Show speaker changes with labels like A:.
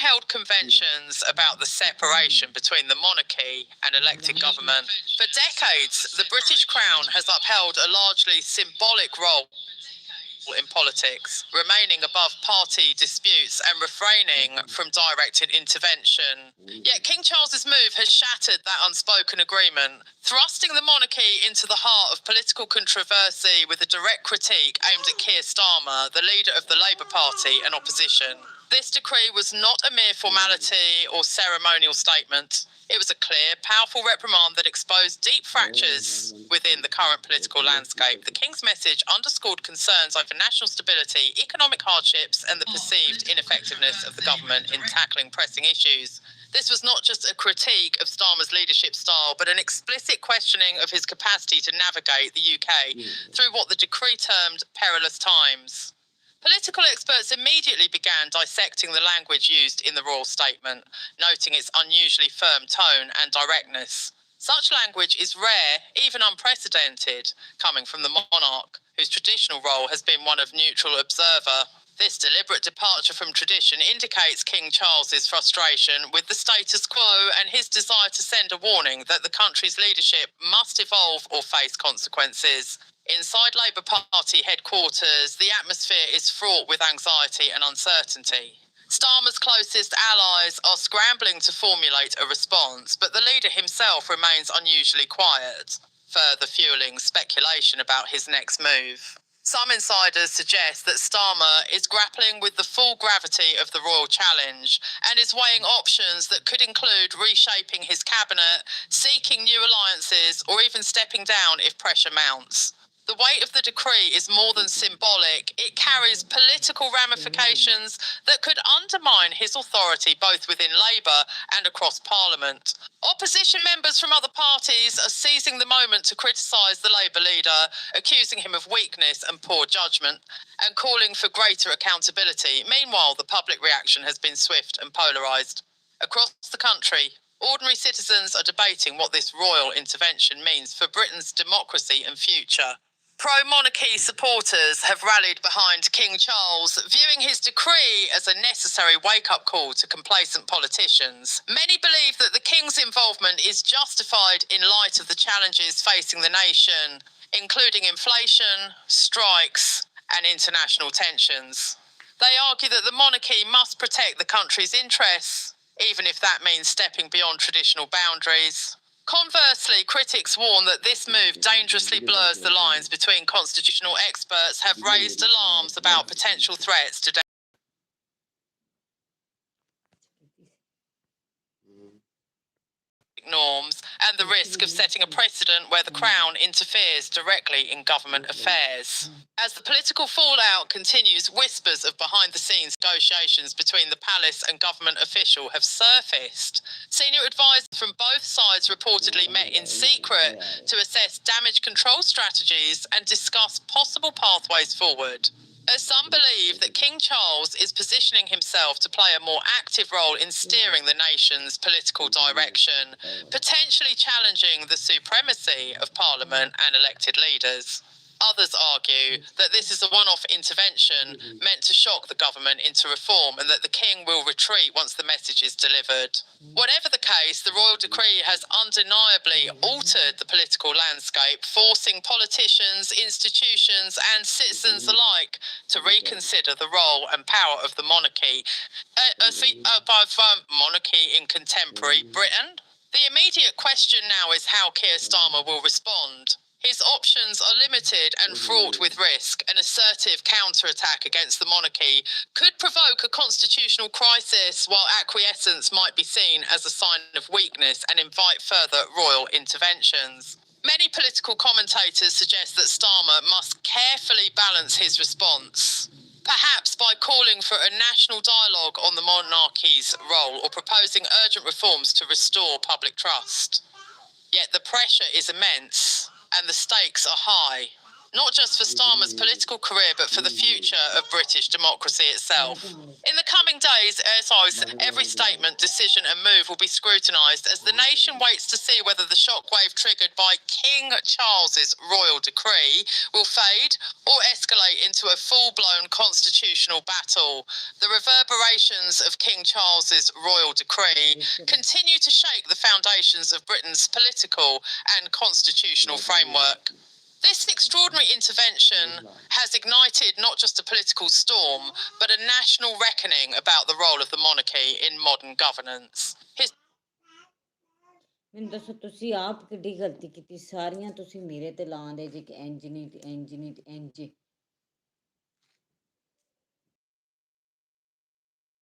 A: held conventions about the separation between the monarchy and elected government. For decades, the British Crown has upheld a largely symbolic role in politics, remaining above party disputes and refraining from directed intervention. Yet King Charles's move has shattered that unspoken agreement, thrusting the monarchy into the heart of political controversy with a direct critique aimed at Keir Starmer, the leader of the Labour Party and opposition. This decree was not a mere formality or ceremonial statement. It was a clear, powerful reprimand that exposed deep fractures within the current political landscape. The King's message underscored concerns over national stability, economic hardships, and the perceived ineffectiveness of the government in tackling pressing issues. This was not just a critique of Starmer's leadership style, but an explicit questioning of his capacity to navigate the UK through what the decree termed perilous times. Political experts immediately began dissecting the language used in the royal statement, noting its unusually firm tone and directness. Such language is rare, even unprecedented, coming from the monarch, whose traditional role has been one of neutral observer. This deliberate departure from tradition indicates King Charles's frustration with the status quo and his desire to send a warning that the country's leadership must evolve or face consequences. Inside Labour Party headquarters, the atmosphere is fraught with anxiety and uncertainty. Starmer's closest allies are scrambling to formulate a response, but the leader himself remains unusually quiet, further fueling speculation about his next move. Some insiders suggest that Starmer is grappling with the full gravity of the royal challenge and is weighing options that could include reshaping his cabinet, seeking new alliances, or even stepping down if pressure mounts. The weight of the decree is more than symbolic. It carries political ramifications that could undermine his authority both within Labour and across Parliament. Opposition members from other parties are seizing the moment to criticise the Labour leader, accusing him of weakness and poor judgment, and calling for greater accountability. Meanwhile, the public reaction has been swift and polarised. Across the country, ordinary citizens are debating what this royal intervention means for Britain's democracy and future. Pro-monarchy supporters have rallied behind King Charles, viewing his decree as a necessary wake-up call to complacent politicians. Many believe that the King's involvement is justified in light of the challenges facing the nation, including inflation, strikes, and international tensions. They argue that the monarchy must protect the country's interests, even if that means stepping beyond traditional boundaries. Conversely, critics warn that this move dangerously blurs the lines between constitutional experts have raised alarms about potential threats to norms and the risk of setting a precedent where the Crown interferes directly in government affairs. As the political fallout continues, whispers of behind-the-scenes negotiations between the palace and government official have surfaced. Senior advisors from both sides reportedly met in secret to assess damage control strategies and discuss possible pathways forward. As some believe that King Charles is positioning himself to play a more active role in steering the nation's political direction, potentially challenging the supremacy of Parliament and elected leaders. Others argue that this is a one-off intervention meant to shock the government into reform and that the King will retreat once the message is delivered. Whatever the case, the royal decree has undeniably altered the political landscape, forcing politicians, institutions and citizens alike to reconsider the role and power of the monarchy. Monarchy in contemporary Britain? The immediate question now is how Keir Starmer will respond. His options are limited and fraught with risk. An assertive counterattack against the monarchy could provoke a constitutional crisis, while acquiescence might be seen as a sign of weakness and invite further royal interventions. Many political commentators suggest that Starmer must carefully balance his response, perhaps by calling for a national dialogue on the monarchy's role or proposing urgent reforms to restore public trust. Yet the pressure is immense and the stakes are high. not just for Starmer's political career, but for the future of British democracy itself. In the coming days, ASI's every statement, decision and move will be scrutinised as the nation waits to see whether the shockwave triggered by King Charles's royal decree will fade or escalate into a full-blown constitutional battle. The reverberations of King Charles's royal decree continue to shake the foundations of Britain's political and constitutional framework. This extraordinary intervention has ignited not just a political storm, but a national reckoning about the role of the monarchy in modern governance.
B: ਮੈਨੂੰ ਦੱਸੋ ਤੁਸੀਂ ਆਪ ਕਿੱਡੀ ਗਲਤੀ ਕੀਤੀ ਸਾਰੀਆਂ ਤੁਸੀਂ ਮੇਰੇ ਤੇ ਲਾਉਂਦੇ ਜੇ ਕਿ ਇੰਜ ਨਹੀਂ ਤੇ ਇੰਜ ਨਹੀਂ ਤੇ ਇੰਜ